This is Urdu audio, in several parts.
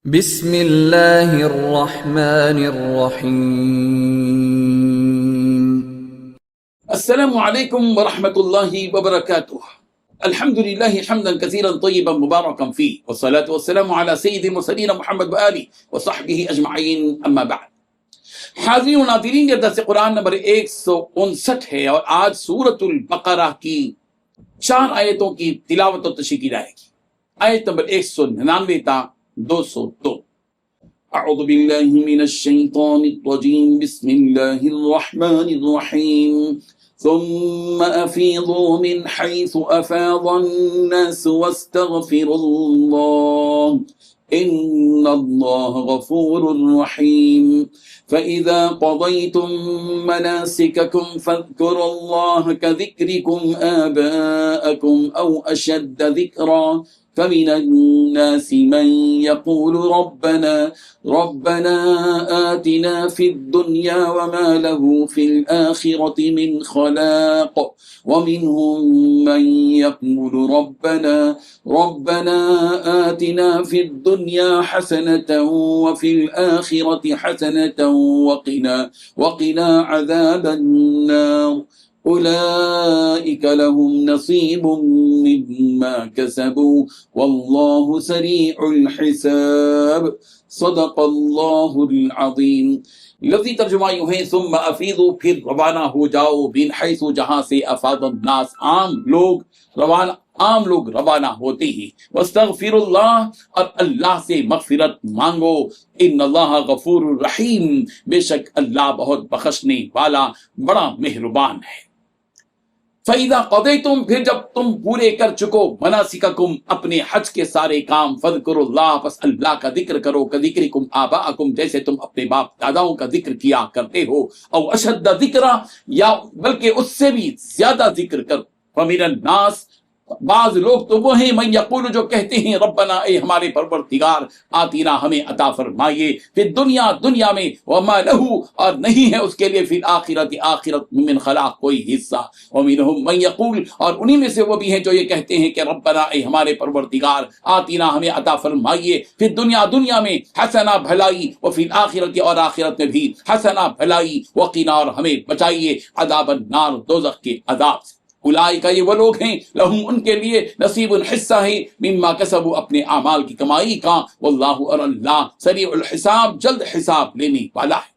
بسم اللہ الرحمن الرحیم۔ السلام علیکم ورحمۃ اللہ وبرکاتہ۔ الحمد للہ حمدا کثیرا طیبا مبارکا فیہ والصلاة والسلام علی سید المرسلین محمد وآلہ وصحبہ اجمعین، اما بعد۔ حاضرین و ناظرین، یہ درس قرآن نمبر 159 ہے اور آج سورۃ البقرہ کی 4 آیتوں کی تلاوت و تشریح کی جائے گی۔ آیت نمبر 199 تا 202۔ اعوذ باللہ من الشیطان الرجیم، بسم اللہ الرحمن الرحیم۔ ثم افیضوا من حیث افاض الناس واستغفروا اللہ ان اللہ غفور رحیم۔ فإذا قضيتم مناسككم فاذكروا الله كذكركم آباءكم أو أشد ذكرا فمن الناس من يقول ربنا آتنا في الدنيا وما له في الآخرة من خلاق ومنهم من يقول ربنا آتنا في الدنيا حسنة وفي الآخرة حسنة وقنا عذاب النار اولئک لهم نصیب مما کسبوا واللہ سریع الحساب، صدق اللہ العظیم۔ لفظی ترجمہ یوں ہے، ثم افیضوا، پھر روانہ ہو جاؤ، من حیث، جہاں سے افاض الناس، عام لوگ روانہ ہوتے ہیں، واستغفر اللہ، اور اللہ سے مغفرت مانگو، ان اللہ غفور رحیم، بے شک اللہ بہت بخشنے والا بڑا مہربان ہے۔ فَإِذَا قَضَيْتُمْ، پھر جب تم پورے کر چکو، مناسککم، اپنے حج کے سارے کام، فَاذْكُرُوا اللَّهَ، پس اللہ کا ذکر کرو، كَذِكْرِكُمْ آبَاءَكُمْ، جیسے تم اپنے باپ داداؤں کا ذکر کیا کرتے ہو، او اشد ذکرا، یا بلکہ اس سے بھی زیادہ ذکر کرو۔ فَمِنَ النَّاسِ، بعض لوگ تو وہ ہیں، من یقول، جو کہتے ہیں، ربنا، اے ہمارے پروردگار، آتینا، ہمیں عطا فرمائیے، پھر دنیا میں، وما لہ، اور نہیں ہے اس کے لیے، فی الآخرت، آخرت میں، من خلاق، کوئی حصہ، ومنہم من یقول، اور انہی میں سے وہ بھی ہیں جو یہ کہتے ہیں کہ ربنا، اے ہمارے پروردگار، آتینا، ہمیں عطا فرمائیے، پھر دنیا میں حسنہ، بھلائی، وفی الآخرت، اور آخرت میں بھی حسنہ، بھلائی، وقنا، اور ہمیں بچائیے عذاب النار، دوزخ کے عذاب سے۔ اولئک، یہ وہ لوگ ہیں، لہم، ان کے لیے، نصیب، حصہ ہے، مما کسبوا، اپنے اعمال کی کمائی کا، واللہ، اور اللہ، سریع الحساب، جلد حساب لینے والا ہے۔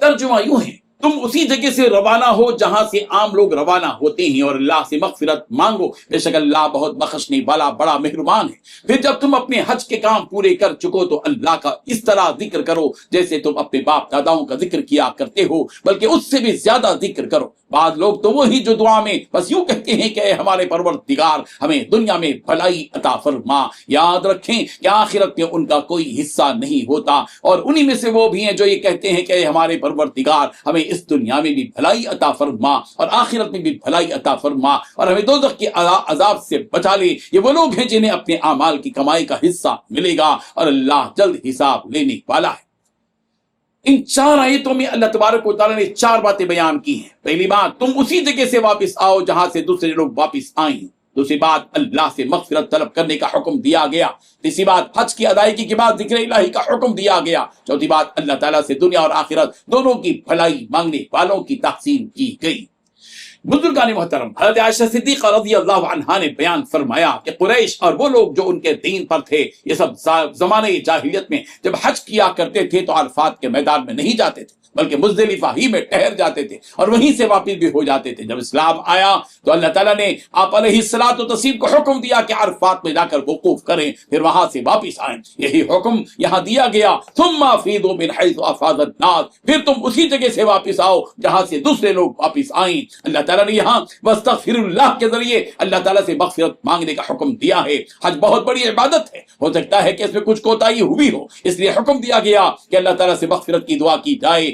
ترجمہ یوں ہے، تم اسی جگہ سے روانہ ہو جہاں سے عام لوگ روانہ ہوتے ہیں، اور اللہ سے مغفرت مانگو، بے شک اللہ بہت بخشنے والا بڑا مہربان ہے۔ پھر جب تم اپنے حج کے کام پورے کر چکو تو اللہ کا اس طرح ذکر کرو جیسے تم اپنے باپ داداؤں کا ذکر کیا کرتے ہو، بلکہ اس سے بھی زیادہ ذکر کرو۔ بعض لوگ تو وہی جو دعا میں بس یوں کہتے ہیں کہ اے ہمارے پروردگار، ہمیں دنیا میں بھلائی عطا فرما۔ یاد رکھیں کہ آخرت میں ان کا کوئی حصہ نہیں ہوتا، اور انہی میں سے وہ بھی ہیں جو یہ کہتے ہیں کہ اے ہمارے پروردگار، ہمیں اس دنیا میں بھی بھلائی عطا فرما اور آخرت میں بھی بھلائی عطا فرما، اور ہمیں دوزخ کے عذاب سے بچا لے۔ یہ وہ لوگ ہیں جنہیں اپنے اعمال کی کمائی کا حصہ ملے گا، اور اللہ جلد حساب لینے والا ہے۔ ان 4 آیتوں میں اللہ تبارک و تعالیٰ نے 4 باتیں بیان کی ہیں۔ پہلی بات، تم اسی جگہ سے واپس آؤ جہاں سے دوسرے لوگ واپس آئیں۔ دوسری بات، اللہ سے مغفرت طلب کرنے کا حکم دیا گیا۔ تیسری بات، حج کی ادائیگی کے بعد ذکر الہی کا حکم دیا گیا۔ چوتھی بات، اللہ تعالیٰ سے دنیا اور آخرت دونوں کی بھلائی مانگنے والوں کی تحسین کی گئی۔ بزرگان محترم، حضرت عائشہ صدیقہ رضی اللہ عنہا نے بیان فرمایا کہ قریش اور وہ لوگ جو ان کے دین پر تھے، یہ سب زمانے جاہلیت میں جب حج کیا کرتے تھے تو عرفات کے میدان میں نہیں جاتے تھے، بلکہ مزدلفہ ہی میں ٹھہر جاتے تھے اور وہیں سے واپس بھی ہو جاتے تھے۔ جب اسلام آیا تو اللہ تعالیٰ نے آپ علیہ الصلوۃ والتسلیم کو حکم دیا کہ عرفات میں جا کر وقوف کریں، پھر وہاں سے واپس آئیں۔ یہی حکم یہاں دیا گیا، ثم افیضوا من حیث افاض الناس، پھر تم اسی جگہ سے واپس آؤ جہاں سے دوسرے لوگ واپس آئیں۔ اللہ تعالیٰ نے یہاں واستغفر اللہ کے ذریعے اللہ تعالیٰ سے مغفرت مانگنے کا حکم دیا ہے۔ حج بہت بڑی عبادت ہے، ہو سکتا ہے کہ اس میں کچھ کوتاہی ہوئی ہو، اس لیے حکم دیا گیا کہ اللہ تعالیٰ سے مغفرت کی دعا کی جائے۔